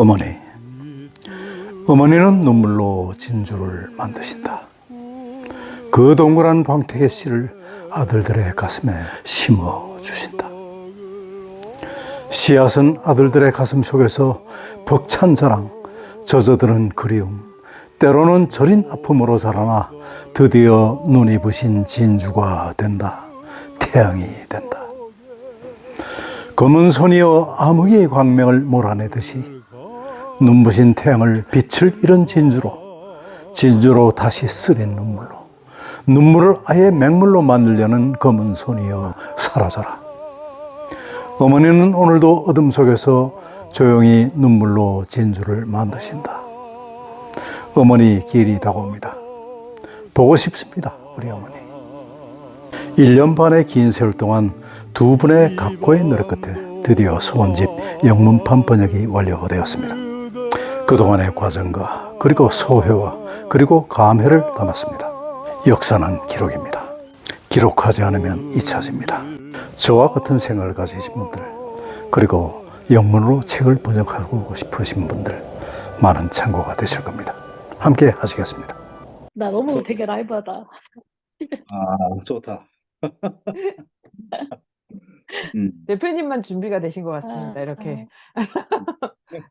어머니, 어머니는 눈물로 진주를 만드신다. 그 동그란 광택의 씨를 아들들의 가슴에 심어주신다. 씨앗은 아들들의 가슴 속에서 벅찬 사랑, 젖어드는 그리움, 때로는 저린 아픔으로 자라나 드디어 눈이 부신 진주가 된다. 태양이 된다. 검은 손이여 암흑의 광명을 몰아내듯이 눈부신 태양을 빛을 잃은 진주로 다시 쓰린 눈물을 아예 맹물로 만들려는 검은 손이여 사라져라. 어머니는 오늘도 어둠 속에서 조용히 눈물로 진주를 만드신다. 어머니 길이 다가옵니다. 보고 싶습니다, 우리 어머니. 1년 반의 긴 세월 동안 두 분의 각고의 노력 끝에 드디어 소원집 영문판 번역이 완료되었습니다. 그동안의 과정과 그리고 소회와 그리고 감회를 담았습니다. 역사는 기록입니다. 기록하지 않으면 잊혀집니다. 저와 같은 생각을 가지신 분들, 그리고 영문으로 책을 번역하고 싶으신 분들 많은 참고가 되실 겁니다. 함께 하시겠습니다. 나 너무 되게 라이브하다. 아, 좋다. 대표님만 준비가 되신 것 같습니다. 아, 이렇게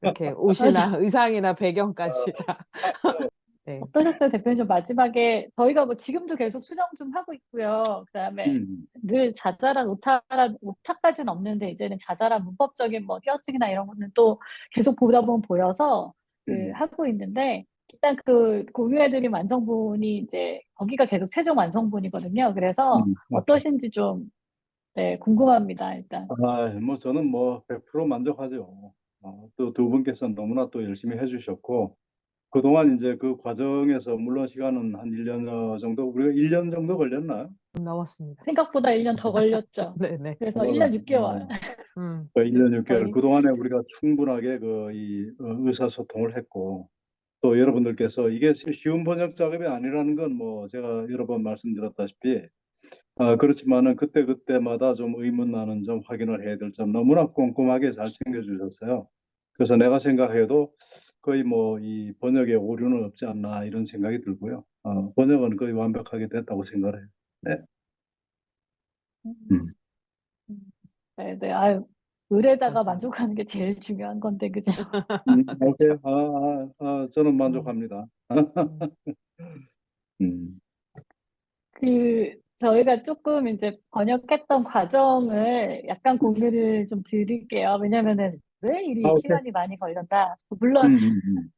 이렇게 옷이나 의상이나 배경까지 다. 네. 어떠셨어요, 대표님? 좀 마지막에 저희가 뭐 지금도 계속 수정 좀 하고 있고요. 그다음에 늘 자잘한 오타까지는 없는데 이제는 자잘한 문법적인 뭐 띄어쓰기나 이런 거는 또 계속 보다 보면 보여서 하고 있는데 일단 그 공유해드린 완성본이 이제 거기가 계속 최종 완성본이거든요. 그래서 어떠신지 좀 네, 궁금합니다, 일단. 뭐 저는 뭐 100% 만족하죠. 또 두 분께서 너무나 또 열심히 해주셨고, 그동안 이제 그 과정에서 물론 시간은 한 1년 정도, 우리가 1년 정도 걸렸나요? 나왔습니다. 생각보다 1년 더 걸렸죠. 네네. 그래서 1년 6개월. 1년 6개월. 거의. 그동안에 우리가 충분하게 의사소통을 했고, 또 여러분들께서 이게 쉬운 번역 작업이 아니라는 건 뭐 제가 여러 번 말씀드렸다시피 그렇지만은 그때마다 좀 의문 나는 점, 확인을 해야 될 점 너무나 꼼꼼하게 잘 챙겨주셨어요. 그래서 내가 생각해도 거의 뭐 이 번역에 오류는 없지 않나 이런 생각이 들고요. 번역은 거의 완벽하게 됐다고 생각해요. 네. 네, 네. 아유, 의뢰자가 만족하는 게 제일 중요한 건데, 그죠? 오케이. 저는 만족합니다. 저희가 조금 이제 번역했던 과정을 약간 공유를 좀 드릴게요. 왜냐면은 왜 이리 오케이. 시간이 많이 걸렸나. 물론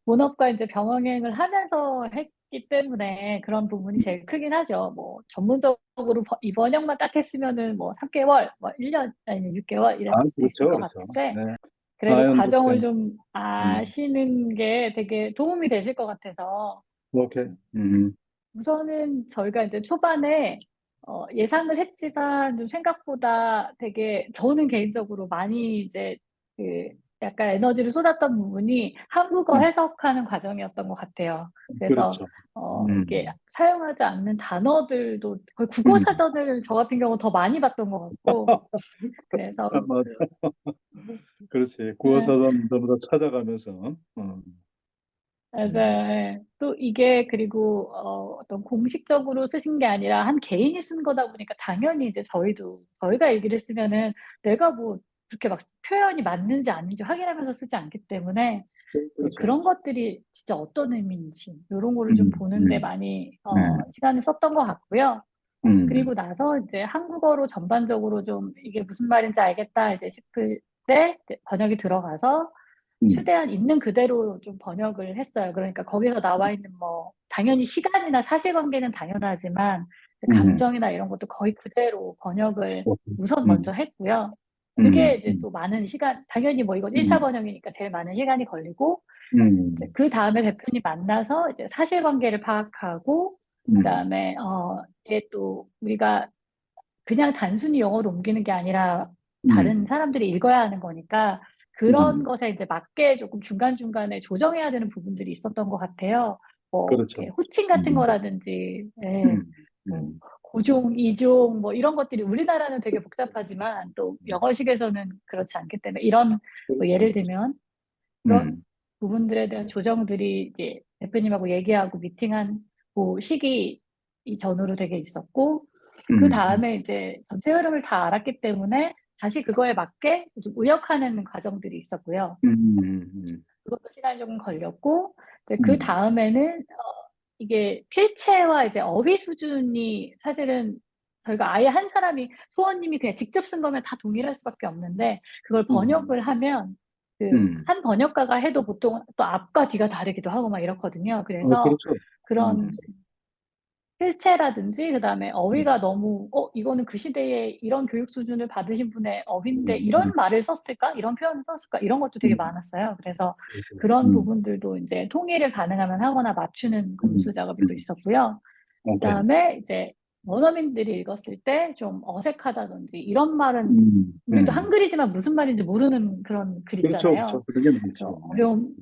본업과 이제 병행을 하면서 했기 때문에 그런 부분이 제일 크긴 하죠. 뭐 전문적으로 이 번역만 딱 했으면은 뭐 3개월, 뭐 1년 아니면 6개월 이랬을 수도 있을 것 그렇죠. 같은데 네. 그래도 과정을 좀 아시는 게 되게 도움이 되실 것 같아서 오케이. 우선은 저희가 이제 초반에 예상을 했지만 좀 생각보다 되게 저는 개인적으로 많이 이제 그 약간 에너지를 쏟았던 부분이 한국어 해석하는 과정이었던 것 같아요. 그래서 그렇죠. 이게 사용하지 않는 단어들도 거의 국어 사전을 저 같은 경우 더 많이 봤던 것 같고 그래서 맞아. 그렇지. 국어사전 전부 다 찾아가면서. 맞아요. 또 이게 그리고 어떤 공식적으로 쓰신 게 아니라 한 개인이 쓴 거다 보니까 당연히 이제 저희가 얘기를 쓰면은 내가 뭐 그렇게 막 표현이 맞는지 아닌지 확인하면서 쓰지 않기 때문에 그렇죠. 그런 것들이 진짜 어떤 의미인지 이런 거를 좀 보는데 많이 시간을 썼던 것 같고요. 그리고 나서 이제 한국어로 전반적으로 좀 이게 무슨 말인지 알겠다 이제 싶을 때 이제 번역이 들어가서 최대한 있는 그대로 좀 번역을 했어요. 그러니까 거기서 나와 있는 뭐 당연히 시간이나 사실관계는 당연하지만 감정이나 이런 것도 거의 그대로 번역을 우선 먼저 했고요. 그게 이제 또 많은 시간, 당연히 뭐 이건 1차 번역이니까 제일 많은 시간이 걸리고 이제 그 다음에 대표님 만나서 이제 사실관계를 파악하고 그다음에 이게 또 우리가 그냥 단순히 영어로 옮기는 게 아니라 다른 사람들이 읽어야 하는 거니까 그런 것에 이제 맞게 조금 중간중간에 조정해야 되는 부분들이 있었던 것 같아요. 뭐 그렇죠. 이렇게 호칭 같은 거라든지 뭐 고종, 이종 뭐 이런 것들이 우리나라는 되게 복잡하지만 또 영어식에서는 그렇지 않기 때문에 이런 뭐 그렇죠. 예를 들면 그런 부분들에 대한 조정들이 이제 대표님하고 얘기하고 미팅한 그 시기 이전으로 되게 있었고, 그 다음에 이제 전체 흐름을 다 알았기 때문에 다시 그거에 맞게 좀 의역하는 과정들이 있었고요. 그것도 시간이 조금 걸렸고, 이제 그 다음에는 이게 필체와 이제 어휘 수준이 사실은 저희가 아예 한 사람이 소원님이 그냥 직접 쓴 거면 다 동일할 수밖에 없는데, 그걸 번역을 하면 그 한 번역가가 해도 보통 또 앞과 뒤가 다르기도 하고 막 이렇거든요. 그래서 그렇죠. 그런 필체라든지 그다음에 어휘가 너무 이거는 그 시대에 이런 교육 수준을 받으신 분의 어휘인데 이런 말을 썼을까? 이런 표현을 썼을까? 이런 것도 되게 많았어요. 그래서 그런 부분들도 이제 통일을 가능하면 하거나 맞추는 검수 작업이 또 있었고요. 그다음에 이제 원어민들이 읽었을 때 좀 어색하다든지 이런 말은 우리도 한글이지만 무슨 말인지 모르는 그런 글 그렇죠, 있잖아요. 그렇죠. 그런 게 그래서 많죠. 어려움.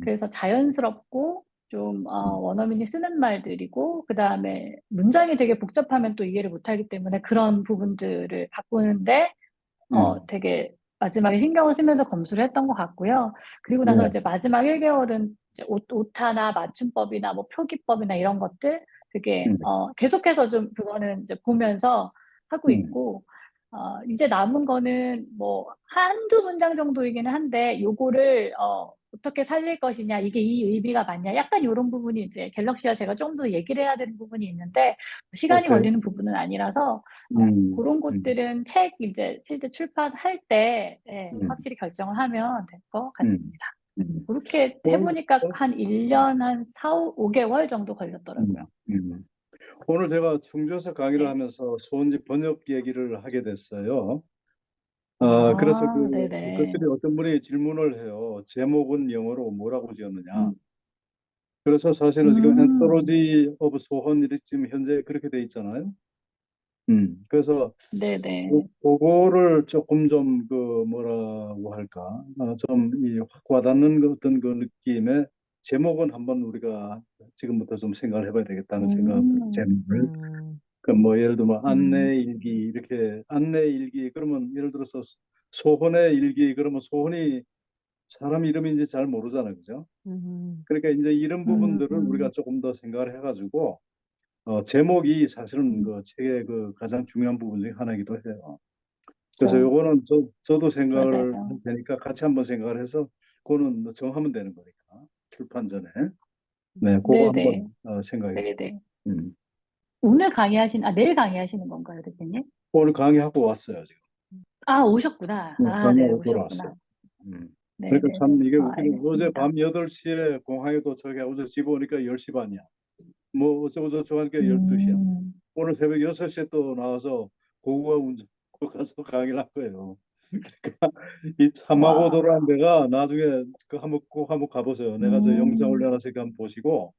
그래서 자연스럽고 좀 원어민이 쓰는 말들이고 그다음에 문장이 되게 복잡하면 또 이해를 못하기 때문에 그런 부분들을 바꾸는데 되게 마지막에 신경을 쓰면서 검수를 했던 것 같고요. 그리고 나서 이제 마지막 1개월은 이제 오타나 맞춤법이나 뭐 표기법이나 이런 것들 되게 계속해서 좀 그거는 이제 보면서 하고 있고 이제 남은 거는 뭐 한두 문장 정도이기는 한데 요거를 어떻게 살릴 것이냐, 이게 이 의미가 맞냐, 약간 이런 부분이 이제 갤럭시와 제가 좀 더 얘기를 해야 되는 부분이 있는데 시간이 오케이. 걸리는 부분은 아니라서 그런 것들은 책 이제 실제 출판할 때 확실히 결정을 하면 될 것 같습니다. 그렇게 해보니까 한 1년 한 4, 5개월 정도 걸렸더라고요. 오늘 제가 청주에서 강의를 네. 하면서 소원집 번역 얘기를 하게 됐어요. 아, 그래서 네네. 그들이 어떤 분이 질문을 해요. 제목은 영어로 뭐라고 지었느냐. 그래서 사실은 지금 Anthology of 소원 이렇게 지금 현재 그렇게 돼 있잖아요. 그래서 네네. 그거를 조금 좀 그 뭐라고 할까, 좀 이 확 와닿는 그 어떤 그 느낌의 제목은 한번 우리가 지금부터 좀 생각을 해봐야 되겠다는 생각, 제목을. 그 뭐 예를 들면 안내 일기 이렇게 안내 일기 그러면 예를 들어서 소혼의 일기 그러면 소혼이 사람 이름인지 잘 모르잖아요, 그죠? 그러니까 이제 이런 부분들을 우리가 조금 더 생각을 해가지고 제목이 사실은 그 책의 그 가장 중요한 부분 중에 하나이기도 해요. 그래서 그렇죠. 요거는 저도 생각을 할 맞아요. 테니까 같이 한번 생각을 해서 그거는 정하면 되는 거니까 출판 전에. 네, 그거 네네. 한번 생각해 네네. 봅시다. 내일 강의하시는 건가요, 대표님? 오늘 강의하고 왔어요, 지금. 아, 오셨구나. 네, 아, 네, 강의하고 오셨구나. 돌아왔어요. 음. 그러니까 네네네. 참 이게 웃기고 어제 알겠습니다. 밤 8시에 공항에 도착해 어제 집 오니까 10시 반이야. 뭐 어쩌고저쩌고 하니까 12시야. 음, 오늘 새벽 6시에 또 나와서 고구마 운전 가서 강의를 할 거예요. 그러니까 이 참하고 와, 돌아온 데가 나중에 꼭 한번 가보세요. 내가 저 영상 음, 올려놨으니까 한번 보시고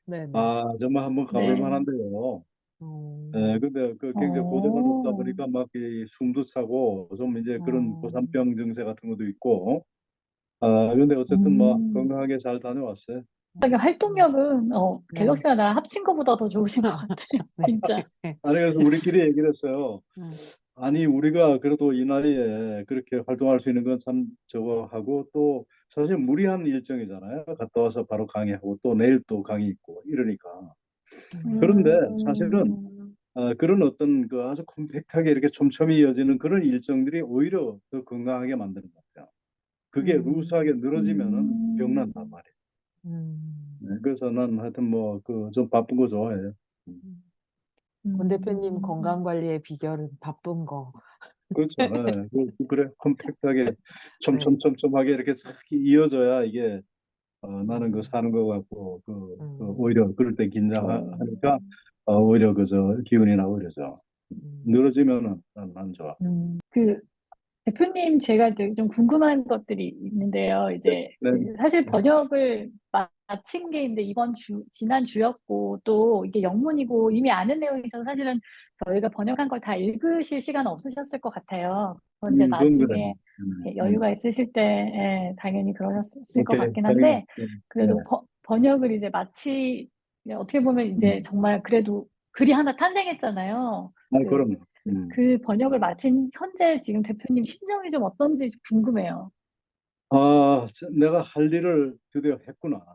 네네. 정말 한번 가볼 네. 만한데요. 근데 그 굉장히 고대가 높다 어, 보니까 막 이 숨도 차고 좀 이제 그런 어, 고산병 증세 같은 것도 있고 근데 어쨌든 뭐 음. 건강하게 잘 다녀왔어요. 되게 음, 활동력은 네. 갤럭시가 나랑 합친 것보다 더 좋으신 것 같아요. 네. 진짜. 네. 아니 그래서 우리끼리 얘기를 했어요. 음, 아니 우리가 그래도 이 나이에 그렇게 활동할 수 있는 건 참 저거 하고 또 사실 무리한 일정이잖아요. 갔다 와서 바로 강의하고 또 내일 또 강의 있고 이러니까. 그런데 사실은 음, 그런 어떤 그 아주 컴팩트하게 이렇게 촘촘히 이어지는 그런 일정들이 오히려 더 건강하게 만드는 것 같아요. 그게 루스하게 음, 늘어지면은 병난단 음, 말이에요. 음. 네, 그래서 난 하여튼 뭐 그 좀 바쁜 거 좋아해요. 권 대표님 음. 건강 관리의 비결은 바쁜 거. 그렇죠. 예. 그래 컴팩트하게 네. 촘촘하게 이렇게 싹 이어져야 이게 나는 그 음, 사는 거 같고 음, 오히려 그럴 때 저, 긴장하니까 오히려 그저 기운이 나고 이러죠. 음, 늘어지면은 난 안 좋아. 그 대표님, 제가 이제 좀 궁금한 것들이 있는데요. 이제 네. 그 사실 번역을 마친 게 이제 지난 주였고, 또 이게 영문이고 이미 아는 내용이셔서 사실은 저희가 번역한 걸 다 읽으실 시간 없으셨을 것 같아요. 그건 이제 그건 그래. 나중에 이렇게 여유가 있으실 때 당연히 그러셨을 것 오케이. 같긴 다행이네. 한데, 네. 그래도 번역을 이제 어떻게 보면 이제 정말 그래도 글이 하나 탄생했잖아요. 그 그럼요. 그 번역을 마친 현재 지금 대표님 심정이 좀 어떤지 궁금해요. 내가 할 일을 드디어 했구나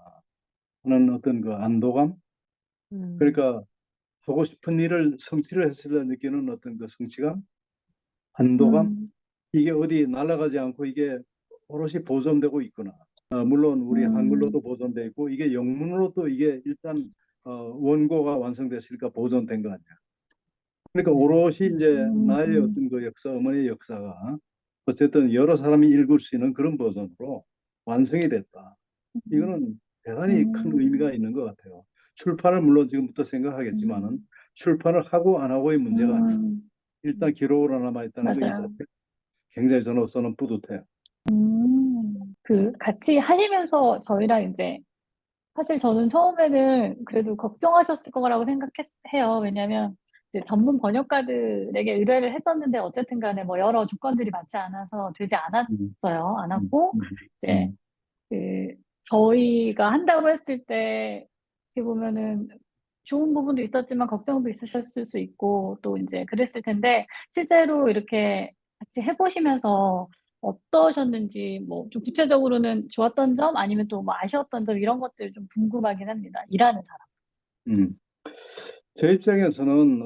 하는 어떤 그 안도감. 음, 그러니까 하고 싶은 일을 성취를 했을 때 느끼는 어떤 그 성취감, 안도감. 음, 이게 어디 날아가지 않고 이게 오롯이 보존되고 있구나. 물론 우리 음, 한글로도 보존돼 있고 이게 영문으로도 이게 일단 원고가 완성됐으니까 보존된 거 아니야. 그러니까 네. 오롯이 이제 나의 음, 어떤 그 역사, 어머니의 역사가 어쨌든 여러 사람이 읽을 수 있는 그런 버전으로 완성이 됐다. 이거는 대단히 큰 의미가 음, 있는 것 같아요. 출판을 물론 지금부터 생각하겠지만은 음, 출판을 하고 안 하고의 문제가 아니야. 음, 일단 기록으로 남아 있다는 거 이 자체 맞아요. 굉장히 저로서는 뿌듯해요. 같이 하시면서 저희랑 이제, 사실 저는 처음에는 그래도 걱정하셨을 거라고 생각해요. 왜냐면 이제 전문 번역가들에게 의뢰를 했었는데 어쨌든 간에 뭐 여러 조건들이 맞지 않아서 되지 음, 않았어요. 음, 않았고, 음, 이제 음, 그 저희가 한다고 했을 때 어떻게 보면은 좋은 부분도 있었지만 걱정도 있으셨을 수 있고 또 이제 그랬을 텐데 실제로 이렇게 같이 해보시면서 어떠셨는지 뭐 좀 구체적으로는 좋았던 점 아니면 또 뭐 아쉬웠던 점 이런 것들 좀 궁금하긴 합니다. 일하는 사람. 음. 제 입장에서는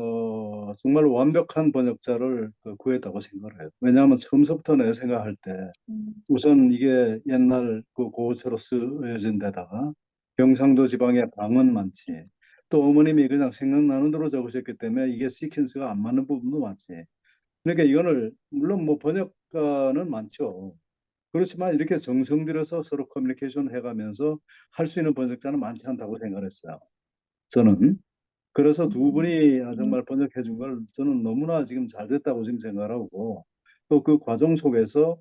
정말 완벽한 번역자를 구했다고 생각을 해요. 왜냐하면 처음부터 내 생각할 때 음, 우선 이게 옛날 그 고어체로 쓰여진 데다가 경상도 지방에 방언 많지. 또 어머님이 그냥 생각나는 대로 적으셨기 때문에 이게 시퀀스가 안 맞는 부분도 많지. 그러니까 이거를 물론 뭐 번역가는 많죠. 그렇지만 이렇게 정성 들여서 서로 커뮤니케이션 해가면서 할 수 있는 번역자는 많지 않다고 생각을 했어요. 저는. 그래서 두 음, 분이 음, 정말 번역해 준 걸 저는 너무나 지금 잘 됐다고 지금 생각하고 또 그 과정 속에서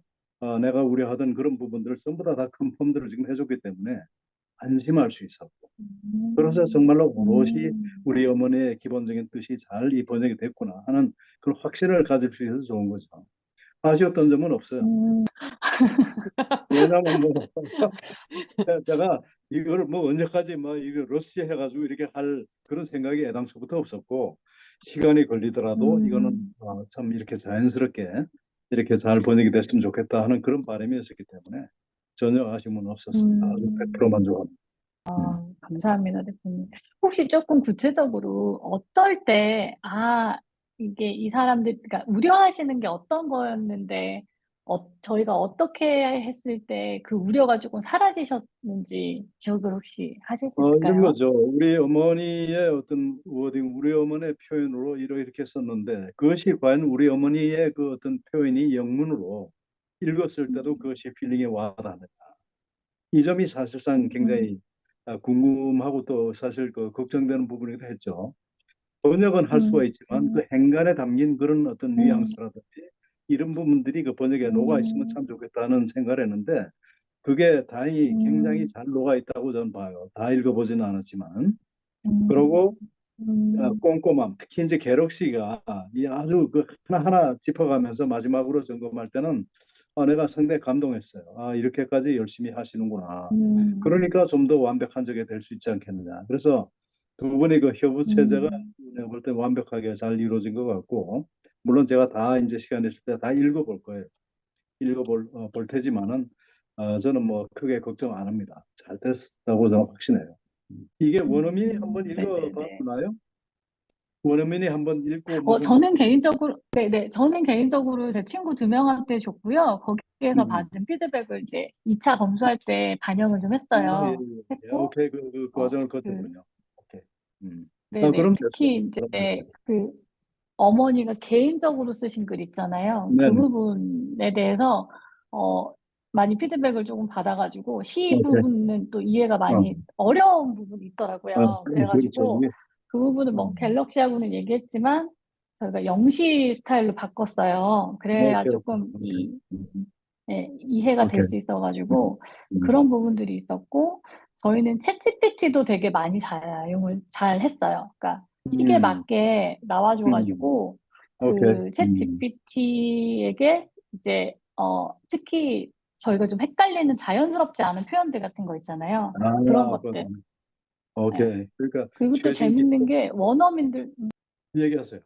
내가 우려하던 그런 부분들을 전부 다 컨펌들을 지금 해줬기 때문에 안심할 수 있었고 그래서 음, 정말로 오롯이 음, 우리 어머니의 기본적인 뜻이 잘 이 번역이 됐구나 하는 그런 확신을 가질 수 있어서 좋은 거죠. 아쉬웠던 점은 없어요. 음, 왜냐하면 뭐 제가 이걸 뭐 언제까지 뭐 이거 러시 해가지고 이렇게 할 그런 생각이 애당초부터 없었고 시간이 걸리더라도 이거는 음, 참 이렇게 자연스럽게 이렇게 잘 번역이 됐으면 좋겠다 하는 그런 바람이었기 때문에 전혀 아쉬움은 없었습니다. 아주 음. 100% 만족합니다. 음. 감사합니다, 대표님. 혹시 조금 구체적으로 어떨 때, 이게 이 사람들, 그러니까 우려하시는 게 어떤 거였는데, 저희가 어떻게 했을 때 그 우려가 조금 사라지셨는지 기억을 혹시 하실 수 이런 있을까요? 거죠. 우리 어머니의 어떤 워딩, 우리 어머니의 표현으로 이렇게 썼는데 그것이 과연 우리 어머니의 그 어떤 표현이 영문으로 읽었을 때도 그것이 필링에 와닿는다. 이 점이 사실상 음, 굉장히 궁금하고 또 사실 그 걱정되는 부분이기도 했죠. 번역은 할 수가 음, 있지만 음, 그 행간에 담긴 그런 어떤 음, 뉘앙스라든지 이런 부분들이 그 번역에 녹아 있으면 음, 참 좋겠다는 생각을 했는데 그게 다행히 굉장히 음, 잘 녹아 있다고 저는 봐요. 다 읽어보지는 않았지만. 음, 그리고 음, 꼼꼼함, 특히 이제 게럭시가 이 아주 그 하나하나 짚어가면서 마지막으로 점검할 때는 내가 상당히 감동했어요. 이렇게까지 열심히 하시는구나. 음, 그러니까 좀 더 완벽한 적이 될 수 있지 않겠느냐. 그래서 두 분의 그 협업 체제가 음, 내가 볼 때 완벽하게 잘 이루어진 것 같고, 물론 제가 다 이제 시간 있을 때 다 읽어볼 거예요. 볼 테지만은 저는 뭐 크게 걱정 안 합니다. 잘 됐다고 저는 확신해요. 이게 원어민이 한번 네네네. 읽어봤나요? 원어민이 한번 읽고 무슨 저는 개인적으로 제 친구 두 명한테 줬고요. 거기에서 음, 받은 피드백을 이제 2차 검수할 때 반영을 좀 예, 했어요. 예. 했고, 오케이 그 어, 과정을 그, 거쳤군요. 오케이. 음. 네네. 그럼 됐어요. 특히 이제 그럼 됐어요. 그 어머니가 개인적으로 쓰신 글 있잖아요. 그 네네. 부분에 대해서, 어, 많이 피드백을 조금 받아가지고, 시 오케이. 부분은 또 이해가 어, 많이 어려운 부분이 있더라고요. 그렇죠. 그래가지고, 이게 그 부분은 뭐 음, 갤럭시하고는 얘기했지만, 저희가 영시 스타일로 바꿨어요. 그래야 오케이 오케이 조금 오케이 이해가 될 오케이. 수 음, 있어가지고, 음. 그런 부분들이 있었고, 저희는 챗GPT도 되게 많이 사용을 잘 했어요. 그러니까, 시기에 음, 맞게 음. 나와줘가지고 오케이. 그 챗GPT에게 이제 특히 저희가 좀 헷갈리는 자연스럽지 않은 표현들 같은 거 있잖아요. 그런 것들. 그건 예. 오케이. 그러니까 그리고 또 최신 재밌는 기술 게 원어민들 얘기하세요.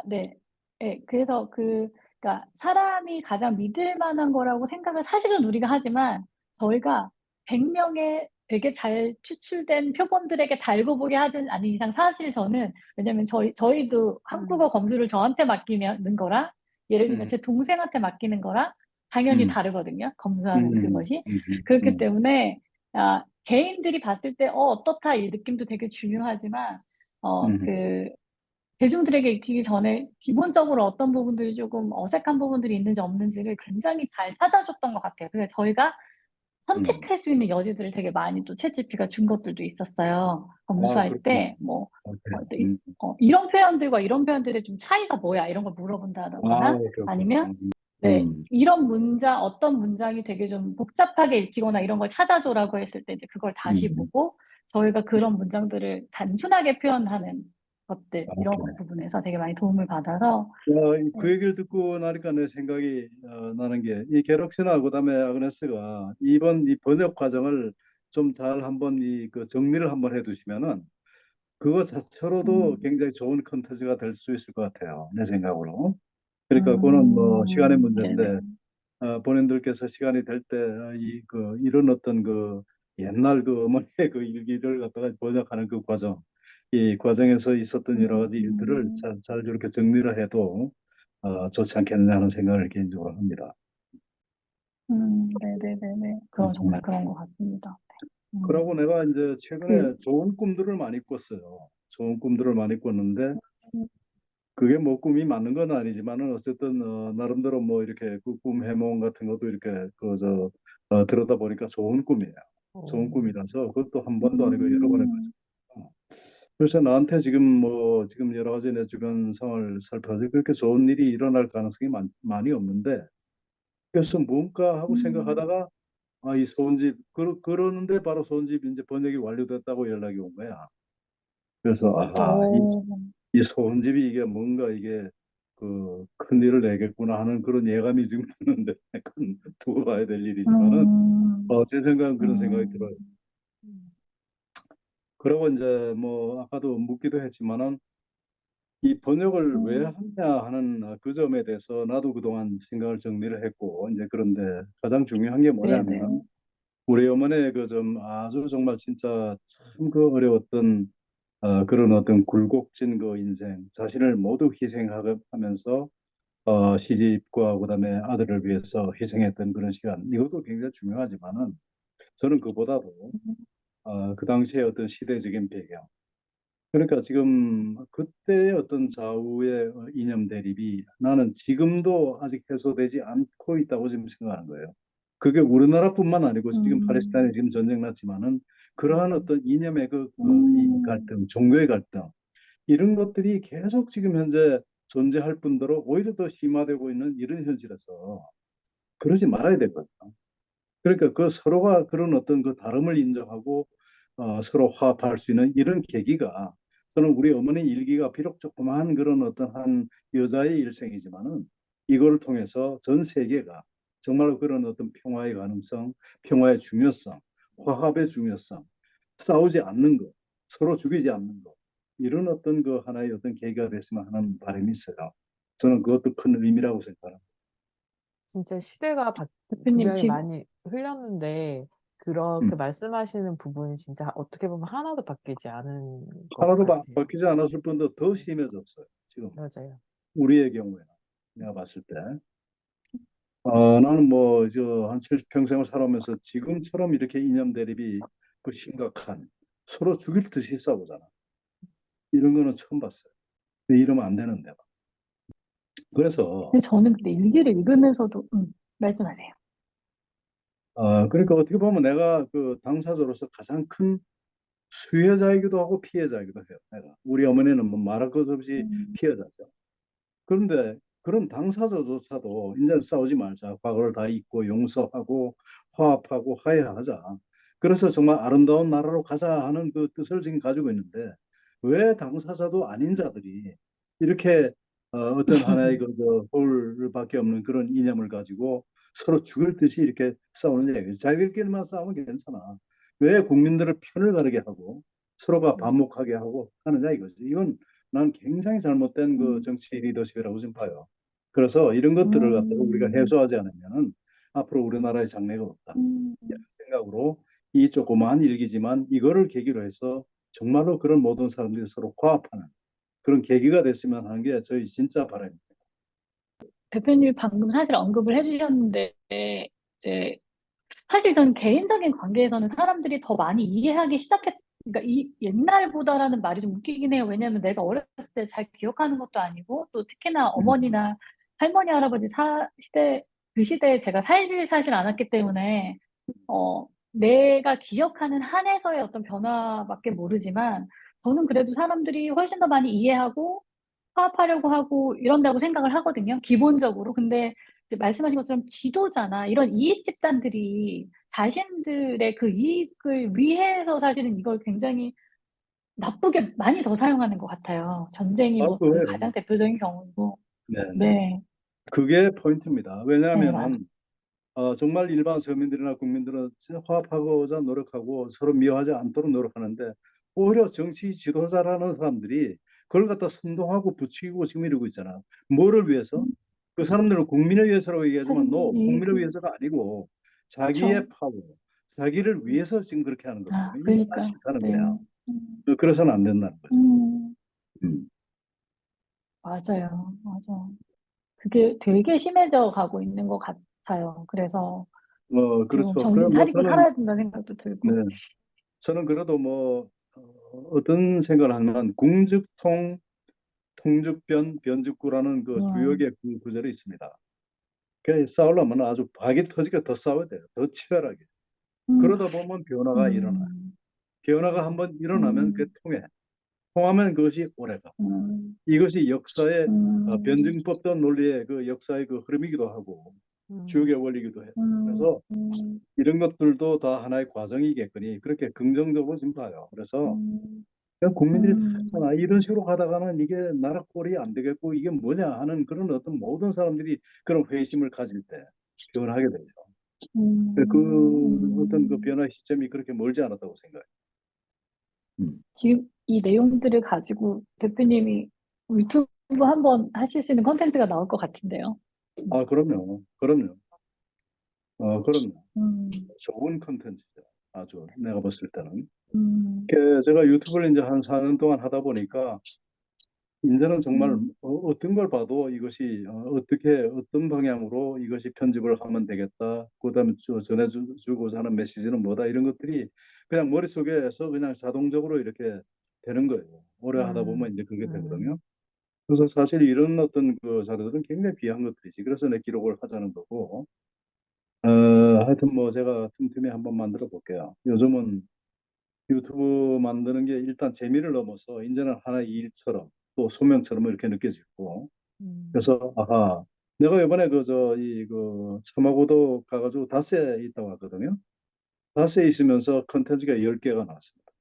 네. 예. 그래서 그 그러니까 사람이 가장 믿을 만한 거라고 생각을 사실은 우리가 하지만 저희가 100명의 되게 잘 추출된 표본들에게 달고 보게 하진 않은 이상 사실 저는 왜냐면 저희도 한국어 검수를 저한테 맡기는 거랑 예를 들면 제 동생한테 맡기는 거랑 당연히 다르거든요. 검수하는 그것이. 그렇기 때문에 개인들이 봤을 때 어떻다 이 느낌도 되게 중요하지만 그 대중들에게 익히기 전에 기본적으로 어떤 부분들이 조금 어색한 부분들이 있는지 없는지를 굉장히 잘 찾아줬던 것 같아요. 그래서 저희가 선택할 수 있는 여지들을 되게 많이 또 챗GPT가 준 것들도 있었어요. 아, 검수할 그렇구나. 때, 뭐, 오케이. 이런 표현들과 이런 표현들의 좀 차이가 뭐야? 이런 걸 아, 물어본다거나 오케이, 오케이. 아니면, 네, 이런 문장, 어떤 문장이 되게 좀 복잡하게 읽히거나 이런 걸 찾아줘라고 했을 때 이제 그걸 다시 보고 저희가 그런 문장들을 단순하게 표현하는 것들, 이런 오케이. 부분에서 되게 많이 도움을 받아서, 그 네. 얘기를 듣고 나니까 내 생각이 나는 게 이 게럭시나 그다음에 아그네스가 이번 이 번역 과정을 좀 잘 한번 그 정리를 한번 해두시면은 그거 자체로도 음, 굉장히 좋은 컨텐츠가 될 수 있을 것 같아요. 내 생각으로. 그러니까 그거는 뭐 시간의 네네. 문제인데 본인들께서 시간이 될 때 이런 어떤 그 옛날 그 어머니의 그 일기를 갖다가 번역하는 그 과정, 이 과정에서 있었던 여러 가지 일들을 음. 잘 이렇게 정리를 해도 좋지 않겠느냐 하는 생각을 개인적으로 합니다. 네네네네. 그건 정말 음. 그런 것 같습니다. 그러고 내가 이제 그, 최근에 좋은 꿈들을 많이 꿨어요. 좋은 꿈들을 많이 꿨는데 음, 그게 뭐 꿈이 맞는 건 아니지만은 어쨌든 나름대로 뭐 이렇게 그 꿈 해몽 같은 것도 이렇게 들어다 보니까 좋은 꿈이에요. 좋은 어, 꿈이라서 그것도 한 번도 아니고 여러 번 해가지고. 음, 그래서 나한테 지금 여러 가지 내 주변 상황을 살펴서 그렇게 좋은 일이 일어날 가능성이 많이 없는데 그래서 뭔가 하고 음, 생각하다가 이 소원집 그러는데 바로 소원집 이제 번역이 완료됐다고 연락이 온 거야. 그래서 오, 이 소원집이 이게 뭔가 이게 큰 일을 내겠구나 하는 그런 예감이 지금 드는데 그건 두고 봐야 될 일이지만은 제 생각은 그런 생각이 들어요. 음, 음, 그리고 이제 뭐 아까도 묻기도 했지만은 이 번역을 왜 음, 하냐 하는 그 점에 대해서 나도 그동안 생각을 정리를 했고 이제 그런데 가장 중요한 게 뭐냐면 네네. 우리 어머니의 그 좀 아주 정말 진짜 참 그 어려웠던 그런 어떤 굴곡진 그 인생 자신을 모두 희생하면서 시집과 그다음에 아들을 위해서 희생했던 그런 시간 이것도 굉장히 중요하지만은 저는 그보다도 그 당시의 어떤 시대적인 배경 그러니까 지금 그때의 어떤 좌우의 이념 대립이 나는 지금도 아직 해소되지 않고 있다고 지금 생각하는 거예요. 그게 우리나라뿐만 아니고 지금 팔레스타인에 음, 지금 전쟁 났지만은 그러한 음, 어떤 이념의 이 음, 갈등, 종교의 갈등 이런 것들이 계속 지금 현재 존재할 뿐더러 오히려 더 심화되고 있는 이런 현실에서 그러지 말아야 되거든요. 그러니까 그 서로가 그런 어떤 그 다름을 인정하고 서로 화합할 수 있는 이런 계기가 저는 우리 어머니 일기가 비록 조그마한 그런 어떤 한 여자의 일생이지만은 이거를 통해서 전 세계가 정말로 그런 어떤 평화의 가능성, 평화의 중요성, 화합의 중요성, 싸우지 않는 것, 서로 죽이지 않는 것 이런 어떤 그 하나의 어떤 계기가 됐으면 하는 바람이 있어요. 저는 그것도 큰 의미라고 생각합니다. 진짜 시대가 대표님 분명히 지금, 많이 흘렸는데 그렇게 말씀하시는 부분이 진짜 어떻게 보면 하나도 바뀌지 않은 것 하나도 같아요. 바뀌지 않았을 뿐더 더 네, 심해졌어요. 지금 맞아요. 우리의 경우에는 내가 봤을 때 나는 뭐 한 70평생을 살아오면서 지금처럼 이렇게 이념 대립이 그 심각한 서로 죽일 듯이 싸우잖아. 이런 거는 처음 봤어요. 근데 이러면 안 되는데. 그래서 근데 저는 근데 일기를 읽으면서도, 말씀하세요. 그러니까 어떻게 보면 내가 그 당사자로서 가장 큰 수혜자이기도 하고 피해자이기도 해요. 내가 우리 어머니는 뭐 말할 것 없이 음, 피해자죠. 그런데 그런 당사자조차도 이제 싸우지 말자. 과거를 다 잊고 용서하고 화합하고 화해하자. 그래서 정말 아름다운 나라로 가자 하는 그 뜻을 지금 가지고 있는데 왜 당사자도 아닌 자들이 이렇게 어떤 하나의 홀밖에 없는 그런 이념을 가지고 서로 죽을 듯이 이렇게 싸우는 얘기죠. 자기들끼리만 싸우면 괜찮아. 왜 국민들을 편을 가르게 하고 서로가 반목하게 하고 하느냐 이거지. 이건 난 굉장히 잘못된 그 음, 정치 리더십이라고 지금 봐요. 그래서 이런 것들을 갖다가 우리가 음, 해소하지 않으면은 앞으로 우리나라의 장래가 없다. 음. 이런 생각으로 이 조그마한 일기지만 이거를 계기로 해서 정말로 그런 모든 사람들이 서로 화합하는 그런 계기가 됐으면 하는 게 저희 진짜 바람입니다. 대표님이 방금 사실 언급을 해주셨는데, 이제, 사실 저는 개인적인 관계에서는 사람들이 더 많이 이해하기 그러니까 이 옛날보다라는 말이 좀 웃기긴 해요. 왜냐하면 내가 어렸을 때 잘 기억하는 것도 아니고, 또 특히나 음, 어머니나 할머니, 할아버지 그 시대에 제가 살질 사실 않았기 때문에, 내가 기억하는 한에서의 어떤 변화밖에 모르지만, 저는 그래도 사람들이 훨씬 더 많이 이해하고, 화합하려고 하고 이런다고 생각을 하거든요. 기본적으로. 근데 이제 말씀하신 것처럼 지도자나 이런 이익 집단들이 자신들의 그 이익을 위해서 사실은 이걸 굉장히 나쁘게 많이 더 사용하는 것 같아요. 전쟁이 뭐 그 그거예요. 가장 대표적인 경우이고. 네네. 네, 그게 포인트입니다. 네, 맞아. 왜냐하면 정말 일반 서민들이나 국민들은 진짜 화합하고자 노력하고 서로 미워하지 않도록 노력하는데 오히려 정치 지도자라는 사람들이 그걸 갖다 선동하고 부추기고 지금 이러고 있잖아. 뭐를 위해서? 음, 그 사람들은 국민을 위해서라고 얘기하지만 자신들 국민을 이익을, 위해서가 아니고 그쵸. 자기의 파워, 자기를 위해서 지금 그렇게 하는 거거든요. 아, 이게 다 그러니까, 싫다는 네. 거야. 음, 그래서는 안 된다는 거죠. 음, 음. 맞아요. 맞아. 그게 되게 심해져 가고 있는 것 같아요. 그래서 좀 그렇죠. 정신 뭐 차리고 살아야 된다는 생각도 네, 들고. 저는 그래도 어떤 생각을 하면 궁죽통 통죽변 변죽구라는 그 음, 주역의 그 구절이 있습니다. 그 싸우려면 아주 박이 터지게 더 싸워야 돼요. 더 치열하게. 음, 그러다 보면 변화가 일어나요. 음, 변화가 한번 일어나면 그게 음, 통해. 통하면 그것이 오래가. 음, 이것이 역사의 음, 변증법적 논리의 그 역사의 그 흐름이기도 하고 음, 주역의 원리이기도 해요. 음, 그래서 음, 이런 것들도 다 하나의 과정이겠거니 그렇게 긍정적으로 좀 봐요. 그래서 음, 그냥 국민들이 다 음, 했잖아. 이런 식으로 가다가는 이게 나라 꼴이 안 되겠고 이게 뭐냐 하는 그런 어떤 모든 사람들이 그런 회심을 가질 때 변하게 되죠. 그 어떤 그 변화 시점이 그렇게 멀지 않았다고 생각해요. 음. 지금 이 내용들을 가지고 대표님이 유튜브 한번 하실 수 있는 컨텐츠가 나올 것 같은데요. 아, 그럼요. 그럼요. 그럼요. 음, 좋은 컨텐츠죠. 아주 내가 봤을 때는. 음, 제가 유튜브를 이제 한 4년 동안 하다 보니까 이제는 정말 음, 어떤 걸 봐도 이것이 어떻게 어떤 방향으로 이것이 편집을 하면 되겠다. 그다음에 전해주고자 하는 메시지는 뭐다. 이런 것들이 그냥 머릿속에서 그냥 자동적으로 이렇게 되는 거예요. 오래 하다 음, 보면 이제 그게 되거든요. 음, 그래서 사실 이런 어떤 그 자료들은 굉장히 귀한 것들이지. 그래서 내 기록을 하자는 거고. 어, 하여튼 뭐 제가 틈틈이 한번 만들어 볼게요. 요즘은 유튜브 만드는 게 일단 재미를 넘어서 이제는 하나의 일처럼 또 소명처럼 이렇게 느껴지고 음. 그래서 아하 내가 이번에 그 참하고도 가가지고 닷새에 있다고 왔거든요. 닷새에 있으면서 컨텐츠가 10개가 나왔습니다.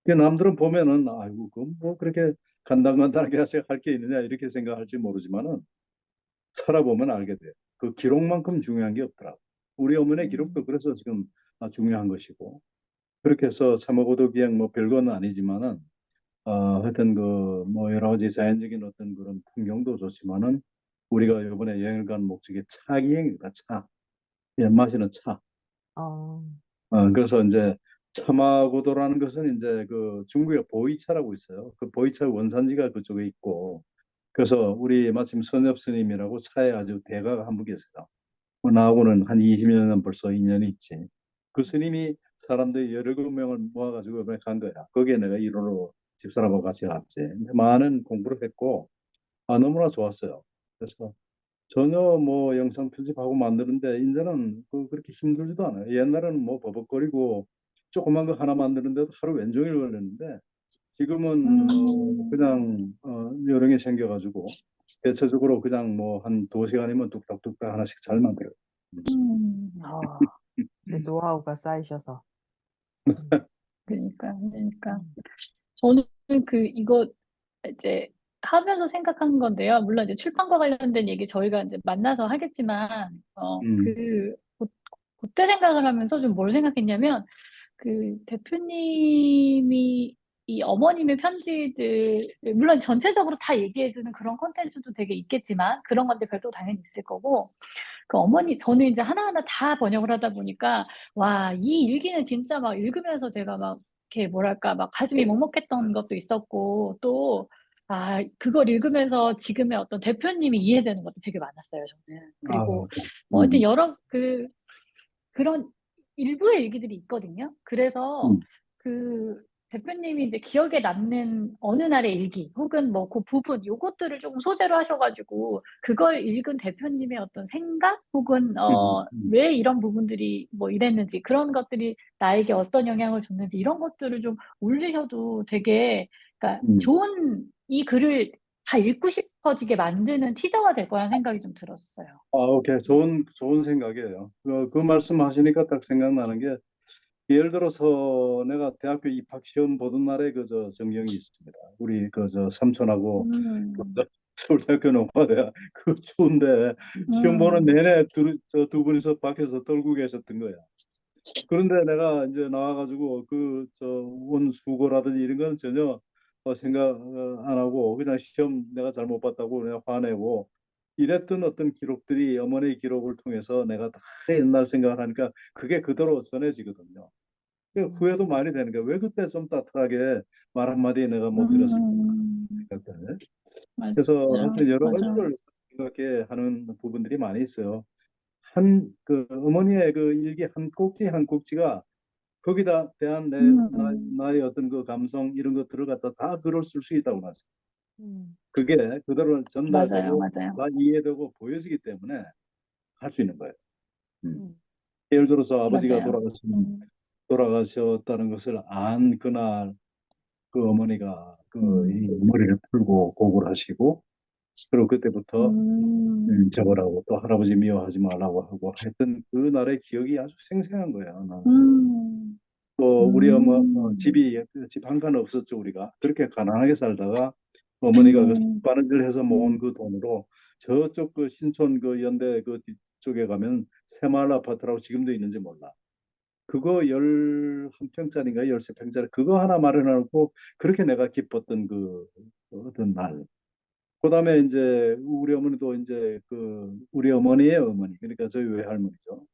그 남들은 보면은 아이고 그 뭐 그렇게 간단간단하게 할 게 있느냐 이렇게 생각할지 모르지만은 살아보면 알게 돼요. 그 기록만큼 중요한 게 없더라고. 우리 어머니의 기록도 음, 그래서 지금 중요한 것이고 그렇게 해서 참하고도 기행 뭐 별건 아니지만은 하여튼 그 뭐 여러 가지 자연적인 어떤 그런 풍경도 좋지만은 우리가 이번에 여행을 간 목적이 차 기행이다. 차. 예, 마시는 차. 어, 그래서 이제 차마고도라는 것은 이제 그 중국의 보이차라고 있어요. 그 보이차 원산지가 그쪽에 있고 그래서 우리 마침 선엽 스님이라고 차에 아주 대가가 한 분 계세요. 나하고는 한 20여 년 벌써 인연이 있지. 그 스님이 사람들 17명을 모아가지고 이번에 간 거야. 거기에 내가 일호로 집사람하고 같이 갔지. 근데 많은 공부를 했고, 너무나 좋았어요. 그래서 전혀 뭐 영상 편집하고 만드는데, 이제는 그렇게 힘들지도 않아요. 옛날에는 뭐 버벅거리고, 조그만 거 하나 만드는데도 하루 왼종일 걸렸는데, 지금은 음, 그냥 요령이 생겨가지고, 대체적으로 그냥 뭐 한 2시간이면 뚝딱뚝딱 하나씩 잘 만들어요. 아, 이제 노하우가 쌓이셔서. 음, 그러니까. 음, 저는 이거 이제 하면서 생각한 건데요. 물론 이제 출판과 관련된 얘기 저희가 이제 만나서 하겠지만, 음, 그때 생각을 하면서 좀 뭘 생각했냐면, 그 대표님이 이 어머님의 편지들, 물론 전체적으로 다 얘기해주는 그런 콘텐츠도 되게 있겠지만, 그런 건데 별도 당연히 있을 거고, 그 어머니, 저는 이제 하나하나 다 번역을 하다 보니까, 와, 이 일기는 진짜 막 읽으면서 제가 막, 이렇게 뭐랄까, 막 가슴이 먹먹했던 것도 있었고, 또, 아, 그걸 읽으면서 지금의 어떤 대표님이 이해되는 것도 되게 많았어요, 저는. 아, 그리고, 뭐, 하여튼 여러, 그런 일부의 얘기들이 있거든요. 그래서 음, 그 대표님이 이제 기억에 남는 어느 날의 일기 혹은 뭐 그 부분 요것들을 조금 소재로 하셔가지고 그걸 읽은 대표님의 어떤 생각 혹은 음, 음, 왜 이런 부분들이 뭐 이랬는지 그런 것들이 나에게 어떤 영향을 줬는지 이런 것들을 좀 올리셔도 되게 그러니까 음. 좋은 이 글을 다 읽고 싶어지게 만드는 티저가 될 거라는 생각이 좀 들었어요. 아, 오케이. 좋은 생각이에요. 그 말씀하시니까 딱 생각나는 게, 예를 들어서 내가 대학교 입학 시험 보던 날에 그저 전경이 있습니다. 우리 그저 삼촌하고 음, 그저 서울대학교 농과대학 그 추운데 시험 보는 음, 내내 두 분이서 밖에서 떨고 계셨던 거야. 그런데 내가 이제 나와가지고 그 저 원수고라든지 이런 건 전혀 생각 안 하고 그냥 시험 내가 잘못 봤다고 내가 화내고 이랬던 어떤 기록들이 어머니의 기록을 통해서 내가 다 옛날 생각을 하니까 그게 그대로 전해지거든요. 그 후회도 음, 많이 되는 거야. 왜 그때 좀 따뜻하게 말 한마디 내가 못 드렸을까 음, 생각돼. 맞아, 그래서 하여튼 여러 맞아. 가지를 생각해 하는 부분들이 많이 있어요. 그 어머니의 그 일기 한 꼭지 한 꼭지가 거기다 대한 음, 나의 어떤 그 감성 이런 것들을 갖다 다 글을 쓸 수 있다고 놨어요. 음, 그게 그대로 맞아요, 전달되고 맞아요. 다 이해되고 보여지기 때문에 할 수 있는 거예요. 음. 음, 예를 들어서 아버지가 맞아요. 돌아가셨다는 것을 안 그날 그 어머니가 이 음, 머리를 풀고 곡을 하시고 그리고 그때부터 음, 저거라고 또 할아버지 미워하지 말라고 하고 했던 그날의 기억이 아주 생생한 거예요. 나는. 음, 또 우리 어머 음, 집 한 칸 없었죠. 우리가 그렇게 가난하게 살다가 어머니가 그 음, 바느질해서 모은 음, 그 돈으로 저쪽 그 신촌 그 연대 그 뒤쪽에 가면 새마을 아파트라고 지금도 있는지 몰라. 그거 11평짜리인가 13평짜리 그거 하나 마련하고 그렇게 내가 기뻤던 그 어떤 날. 그다음에 이제 우리 어머니도 이제 그 우리 어머니의 어머니 그러니까 저희 외할머니죠.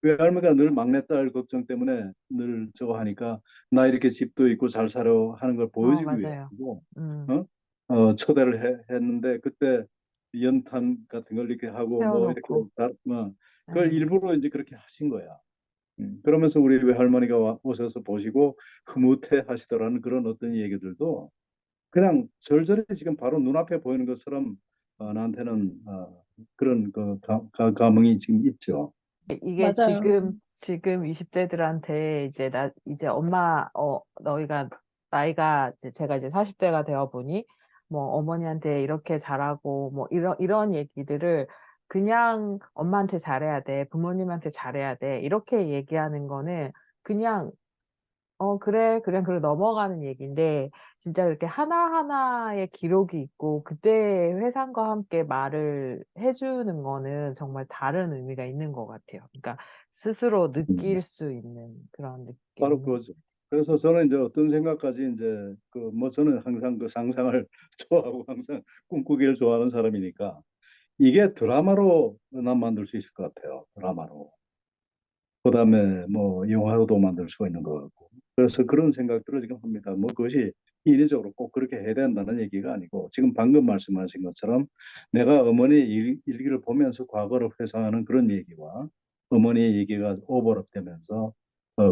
외할머니가 늘 막내딸 걱정 때문에 늘 저거 하니까 나 이렇게 집도 있고 잘 살아 하는 걸 보여주기 맞아요. 위해서 음, 어? 초대를 했는데 그때 연탄 같은 걸 이렇게 하고 뭐 이렇게 세워놓고, 그걸 음, 일부러 이제 그렇게 하신 거야. 그러면서 우리 외할머니가 오셔서 보시고 흐뭇해 하시더라는 그런 어떤 얘기들도 그냥 절절히 지금 바로 눈앞에 보이는 것처럼 나한테는 그런 그 감흥이 지금 있죠. 이게 맞아요. 지금 20대들한테 이제 엄마, 너희가, 나이가, 제가 이제 40대가 되어 보니, 뭐, 어머니한테 이렇게 잘하고, 뭐, 이런 얘기들을 그냥 엄마한테 잘해야 돼, 부모님한테 잘해야 돼, 이렇게 얘기하는 거는 그냥 그래. 그냥 넘어가는 얘기인데 진짜 이렇게 하나하나의 기록이 있고 그때 회상과 함께 말을 해 주는 거는 정말 다른 의미가 있는 것 같아요. 그러니까 스스로 음, 느낄 수 있는 그런 바로 느낌. 그거죠. 그래서 저는 이제 어떤 생각까지 이제 그 뭐 저는 항상 그 상상을 좋아하고 항상 꿈꾸기를 좋아하는 사람이니까 이게 드라마로 난 만들 수 있을 것 같아요. 드라마로. 그다음에 뭐 영화로도 만들 수가 있는 것 같고 그래서 그런 생각들을 지금 합니다. 뭐 그것이 인위적으로 꼭 그렇게 해야 된다는 얘기가 아니고 지금 방금 말씀하신 것처럼 내가 어머니의 일기를 보면서 과거를 회상하는 그런 얘기와 어머니의 얘기가 오버랩되면서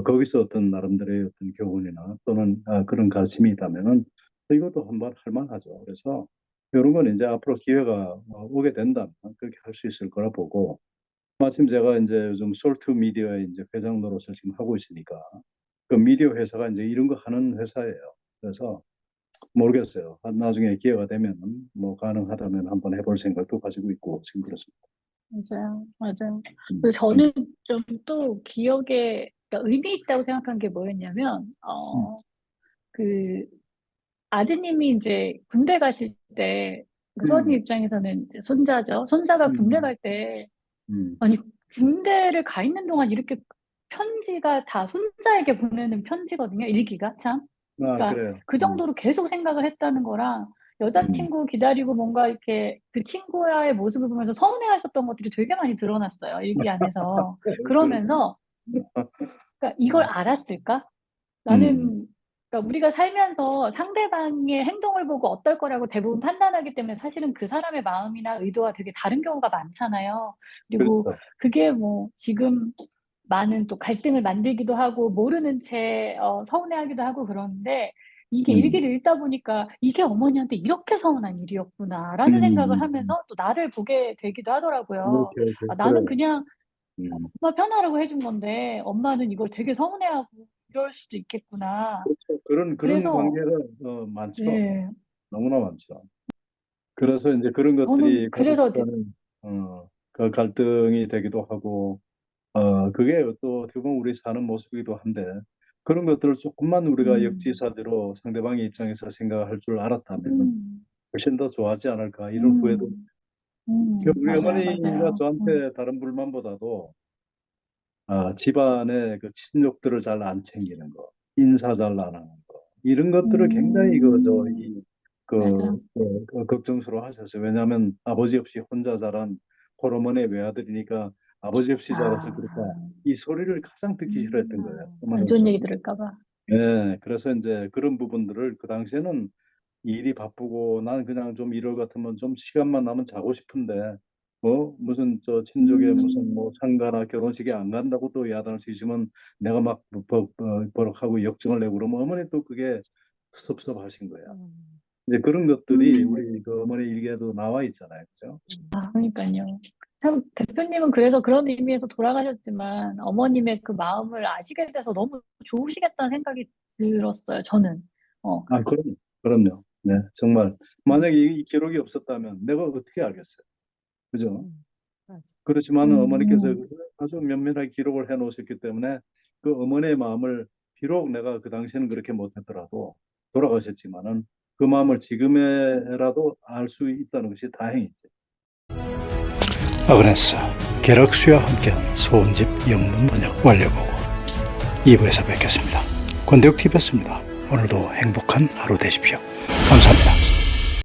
거기서 어떤 나름대로의 어떤 교훈이나 또는 그런 가르침이 있다면은 이것도 한번 할 만하죠. 그래서 이런 건 이제 앞으로 기회가 오게 된다면 그렇게 할 수 있을 거라 보고 마침 제가 이제 요즘 솔트 미디어의 이제 회장 노릇을 지금 하고 있으니까 그 미디어 회사가 이제 이런 거 하는 회사예요. 그래서 모르겠어요. 나중에 기회가 되면 뭐 가능하다면 한번 해볼 생각도 가지고 있고 지금 그렇습니다. 맞아요. 맞아요. 음, 그리고 저는 좀 또 기억에 그러니까 의미 있다고 생각한 게 뭐였냐면, 음, 그 아드님이 이제 군대 가실 때, 그 서원님 음, 입장에서는 이제 손자죠. 손자가 군대 음, 갈 때, 음, 아니, 군대를 가 있는 동안 이렇게 편지가 다 손자에게 보내는 편지거든요. 일기가 참. 그러니까 그래요. 그 정도로 계속 생각을 했다는 거랑 여자친구 기다리고 뭔가 이렇게 그 친구와의 모습을 보면서 서운해하셨던 것들이 되게 많이 드러났어요, 일기 안에서. 그러니까. 그러면서 그러니까 '이걸 알았을까?' 음, 나는 그러니까 우리가 살면서 상대방의 행동을 보고 어떨 거라고 대부분 판단하기 때문에 사실은 그 사람의 마음이나 의도와 되게 다른 경우가 많잖아요. 그리고 그렇죠. 그게 뭐 지금 많은 또 갈등을 만들기도 하고 모르는 채 서운해하기도 하고 그러는데 이게 음, 일기를 읽다 보니까 '이게 어머니한테 이렇게 서운한 일이었구나.'라는 생각을 음, 하면서 또 나를 보게 되기도 하더라고요. 오케이, 오케이. '아 나는 그래요. 그냥 음. 엄마 편하라고 해준 건데 엄마는 이걸 되게 서운해하고 이럴 수도 있겠구나.' 그렇죠. 그런 그래서 관계가 많죠. 네. 너무나 많죠. 그래서 이제 그런 저는 것들이 가족 그래서 되 간의 그 갈등이 되기도 하고, 그게 또 어떻게 보면 우리 사는 모습이기도 한데, 그런 것들을 조금만 우리가 음. 역지사지로 상대방의 입장에서 생각할 줄 알았다면 음. 훨씬 더 좋아하지 않을까, 이런 후회도. 음. 우리 맞아요, 어머니가 맞아요. 저한테 다른 불만보다도 집안의 그 친족들을 잘 안 챙기는 거, 인사 잘 안 하는 거, 이런 것들을 굉장히 음. 맞아. 걱정스러워 하셨어요. 왜냐하면 아버지 없이 혼자 자란 홀어머니의 외아들이니까 아버지 없이 자라서 그럴까, 아. 이 소리를 가장 듣기 싫어했던 거예요, 안 좋은 어머니로서. 얘기 들을까 봐. 예, 그래서 이제 그런 부분들을 그 당시에는 일이 바쁘고 난 그냥 좀 일요일 같으면 좀 시간만 나면 자고 싶은데, 무슨 저 친족의 무슨 뭐 음. 상가나 결혼식에 안 간다고 또 야단을 치시면 내가 막 버럭하고 역정을 내고 그러면 어머니 또 그게 섭섭하신 거야. 음. 이제 그런 것들이 음. 우리 그 어머니 일기에도 나와 있잖아요, 그죠? 그러니깐요. 참 대표님은 그래서 그런 의미에서 돌아가셨지만 어머님의 그 마음을 아시게 돼서 너무 좋으시겠다는 생각이 들었어요, 저는. 어. 그럼요. 네, 정말 음. 만약에 이 기록이 없었다면 내가 어떻게 알겠어요, 그죠? 음. 맞아. 그렇지만은 어머니께서 음. 아주 면밀하게 기록을 해 놓으셨기 때문에 그 어머니의 마음을, 비록 내가 그 당시에는 그렇게 못했더라도 돌아가셨지만은 그 마음을 지금에라도 알 수 있다는 것이 다행이지. 아그네스, 게럭시와 함께한 소원집 영문 번역 완료보고 2부에서 뵙겠습니다. 권대욱 TV였습니다. 오늘도 행복한 하루 되십시오. 감사합니다.